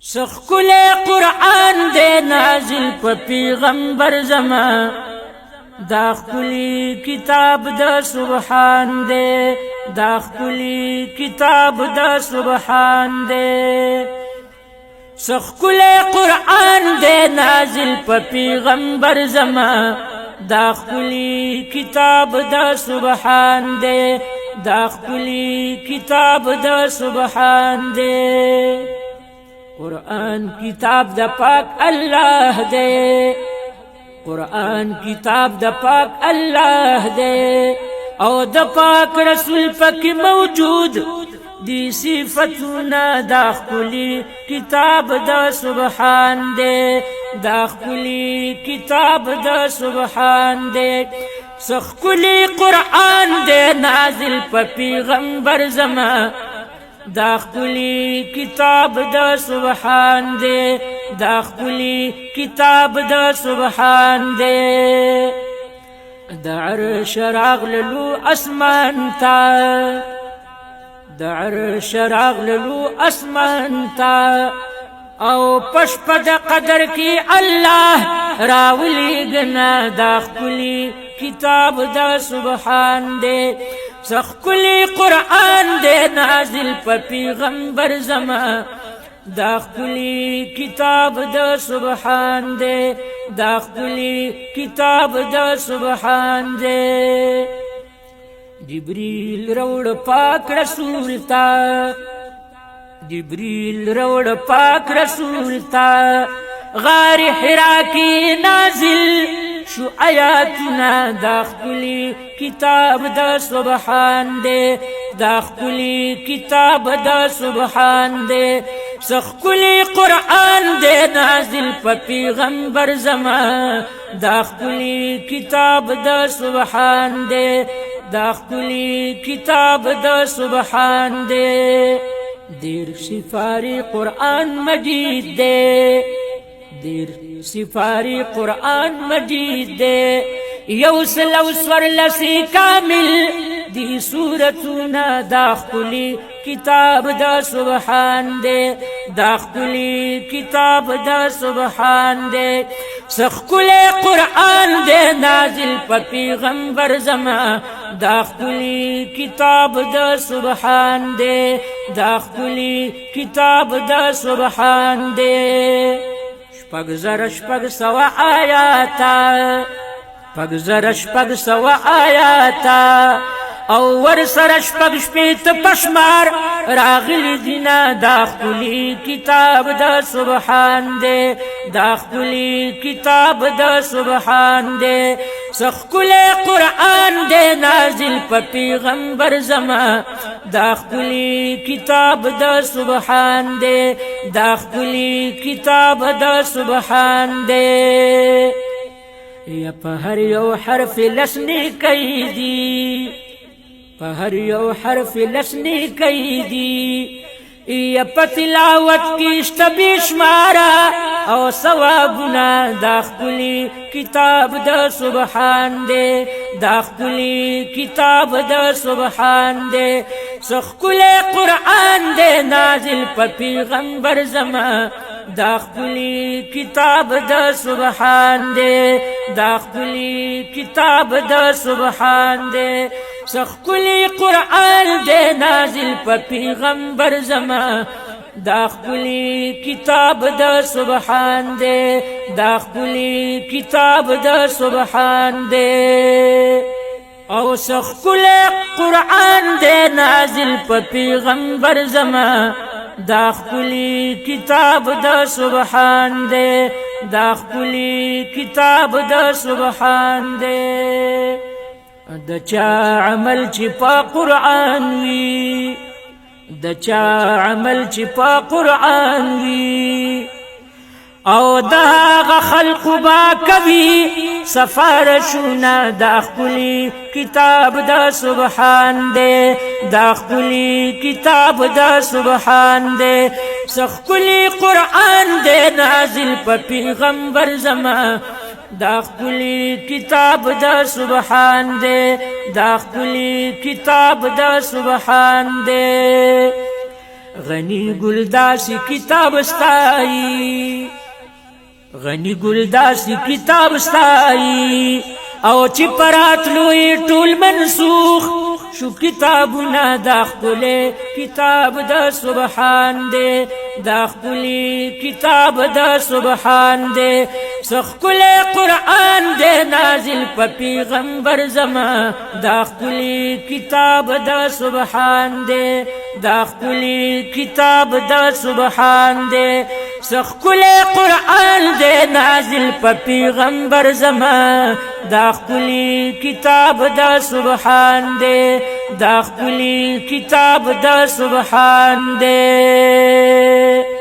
سخکل قرآن دے نازل پا پیغمبر زمان دا خکلی کتاب دا سبحان دے دا خکلی کتاب دا سبحان دے سخکل قرآن دے نازل پا پیغمبر زمان دا خکلی کتاب دا سبحان دے دا خکلی کتاب دا سبحان دے قرآن کتاب دا پاک اللہ دے قرآن کتاب دا پاک اللہ دے او دا پاک رسول پاک موجود دی صفتنا دا خکلی کتاب دا سبحان دے دا خکلی کتاب دا سبحان دے سخکلی قرآن دے نازل پا پیغمبر زمان دا خکلی کتاب دا سبحان دے دا خکلی کتاب دا سبحان دے دا عرش راغللو اسمان تا دا عرش راغللو اسمان تا او پشپد قدر کی اللہ راولی گنا دا خکلی کتاب دا سبحان دے سخکلی قرآن دے نازل پا پیغمبر زمان دا خکلی کتاب دا سبحان دے دا خکلی کتاب دا سبحان دے جبریل روڑ پاک رسول تا جبریل روڑ پاک رسول تا غار حرا کی نازل شو آیاتنا دا خکلی کتاب دا سبحان دے دا خکلی کتاب دا سبحان دے سخکلی قرآن دے نازل پا پیغمبر زمان دا خکلی کتاب دا سبحان دے دا خکلی کتاب دا سبحان دے دیر سفاری قرآن مجید دے دیر سفاری قرآن مجید دے یوسل اوسور لسی کامل دی سورتنا دا خکلی کتاب دا سبحان دے دا خکلی کتاب دا سبحان دے سخکل قرآن دے نازل پا پیغمبر زمان دا خکلی کتاب دا سبحان دے دا خکلی کتاب دا سبحان دے شپگ زر شپگ سوا آیاتا پگ زر شپگ سوا آیاتا او ور سر شپگ شپیت پشمار راغلی دینا دا خکلی کتاب دا سبحان دے دا خکلی کتاب دا سبحان دے سخکل قرآن دے نازل پا پیغمبر زمان دا خکلی کتاب دا سبحان دے دا خکلی کتاب دا سبحان دے یا پا ہر یو حرف لسنی کئی دی پا ہر یو حرف لسنی کئی دی یا پا تلاوت کیشت بیشمارا او ثوابنا دا خکلی کتاب دا سبحان دے دا خکلی کتاب دا سبحان دے سخکل قرآن دے نازل پا پیغمبر زمان دا خکلی کتاب دا سبحان دے دا خکلی کتاب دا سبحان دے سخکلی قرآن دے نازل پا پیغمبر زمان دا خکلی کتاب دا سبحان دے دا خکلی کتاب دا سبحان دے او سخکل قرآن دے نازل پا پیغمبر زمان دا خکلی کتاب دا سبحان دے دا خکلی کتاب دا سبحان دے دا چا عمل چی پا قرآن وی دا چا عمل چی پا قرآن وی او دا خلق با کبھی سفارشونا دا خکلی کتاب دا سبحان دے دا خکلی کتاب دا سبحان دے سخکلی قرآن دے نازل پا پیغمبر زمان دا خکلی کتاب دا سبحان دے دا خکلی کتاب دا سبحان دے غنی ګلداسي کتاب ستایي غنی ګلداسي کتاب ستایي او چې پراتلوی ټول منسوخ شو کتابونه دا خپلې کتاب د سبحان دې دا خپلې کتاب د سبحان دې سخکلې قرآن دې نازل په پیغمبر زما دا خپلې کتاب د سبحان دې دا خپلې کتاب د سبحان دې سخکلې قرآن دې نازل په پیغمبر زما دا خپلې کتاب د سبحان دې دا خپلې کتاب د سبحان دې